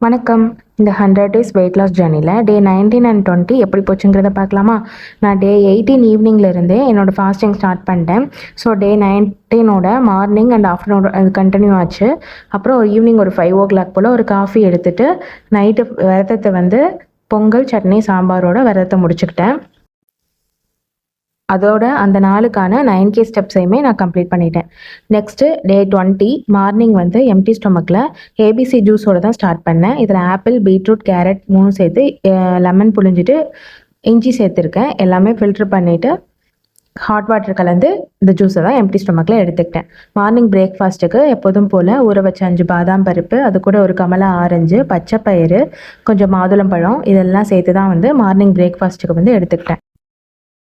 வணக்கம். இந்த 100 days weight loss ஜர்னியில் டே 19 அண்ட் 20 எப்படி போச்சுங்கிறத பார்க்கலாமா? நான் டே 18 ஈவினிங்ல இருந்தே என்னோடய ஃபாஸ்டிங் ஸ்டார்ட் பண்ணிட்டேன். ஸோ டே 19ஓட மார்னிங் அண்ட் ஆஃப்டர்நூன் அது கண்டினியூ ஆச்சு. அப்புறம் ஒரு ஈவினிங் ஒரு 5 போல் ஒரு காஃபி எடுத்துகிட்டு நைட்டு விரதத்தை வந்து பொங்கல், சட்னி, சாம்பாரோட விரதத்தை முடிச்சுக்கிட்டேன். அதோட அந்த நாளுக்கான 9K ஸ்டெப்ஸையுமே நான் கம்ப்ளீட் பண்ணிட்டேன். நெக்ஸ்ட்டு டே 20 மார்னிங் வந்து எம்டி ஸ்டொமக்கில் ஏபிசி ஜூஸோட தான் ஸ்டார்ட் பண்ணேன். இதில் ஆப்பிள், பீட்ரூட், கேரட் 3 சேர்த்து லெமன் புழிஞ்சிட்டு இஞ்சி சேர்த்துருக்கேன். எல்லாமே ஃபில்ட்ரு பண்ணிவிட்டு ஹாட் வாட்டர் கலந்து இந்த ஜூஸை தான் எம்டி ஸ்டொமக்கில் எடுத்துக்கிட்டேன். மார்னிங் பிரேக்ஃபாஸ்ட்டுக்கு எப்போதும் போல் ஊற வச்ச 5 பாதாம் பருப்பு, அது கூட ஒரு கமலா ஆரஞ்சு, பச்சை பயிறு, கொஞ்சம் மாதுளம்பழம் இதெல்லாம் சேர்த்து தான் வந்து மார்னிங் பிரேக்ஃபாஸ்ட்டுக்கு வந்து எடுத்துக்கிட்டேன்.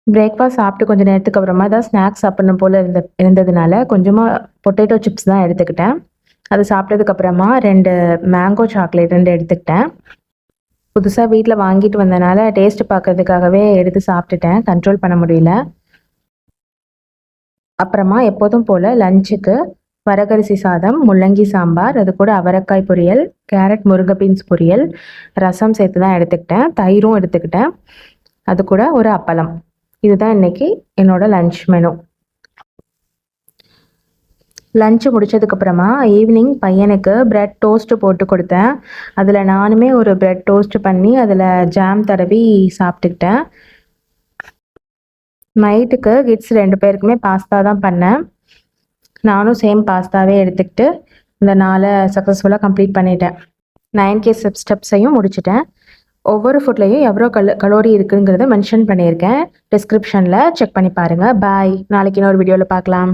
பிரேக்ஃபாஸ்ட் சாப்பிட்டு கொஞ்சம் நேரத்துக்கு அப்புறமா தான் ஸ்நாக்ஸ் சாப்பிடணும் போல் இருந்ததுனால கொஞ்சமாக பொட்டேட்டோ சிப்ஸ் தான் எடுத்துக்கிட்டேன். அது சாப்பிட்டதுக்கப்புறமா 2 மேங்கோ சாக்லேட் 2 எடுத்துக்கிட்டேன். புதுசாக வீட்டில் வாங்கிட்டு வந்தனால டேஸ்ட் பார்க்கறதுக்காகவே எடுத்து சாப்பிட்டுட்டேன், கண்ட்ரோல் பண்ண முடியல. அப்புறமா எப்போதும் போல் லஞ்சுக்கு வரகரிசி சாதம், முள்ளங்கி சாம்பார், அது கூட அவரைக்காய் பொரியல், கேரட் முருங்கை பீன்ஸ் பொரியல், ரசம் சேர்த்து தான் எடுத்துக்கிட்டேன். தயிரும் எடுத்துக்கிட்டேன். அது கூட ஒரு அப்பளம். இதுதான் இன்னைக்கு என்னோட லஞ்ச் மெனு. லஞ்சு முடிச்சதுக்கப்புறமா ஈவினிங் பையனுக்கு பிரெட் டோஸ்ட்டு போட்டு கொடுத்தேன். அதில் நானுமே ஒரு பிரெட் டோஸ்ட் பண்ணி அதில் ஜாம் தடவி சாப்பிட்டுக்கிட்டேன். நைட்டுக்கு கிட்ஸ் 2 பேருக்குமே பாஸ்தா தான் பண்ணேன். நானும் சேம் பாஸ்தாவே எடுத்துக்கிட்டு இந்த நாளை சக்ஸஸ்ஃபுல்லாக கம்ப்ளீட் பண்ணிட்டேன். 9K ஸ்டெப்ஸையும் முடிச்சிட்டேன். ஒவ்வொரு ஃபுட்லேயும் எவ்வளோ கலோரி இருக்குங்கிறத மென்ஷன் பண்ணியிருக்கேன். டிஸ்கிரிப்ஷனில் செக் பண்ணி பாருங்கள். பாய். நாளைக்கு இன்னொரு வீடியோவில் பார்க்கலாம்.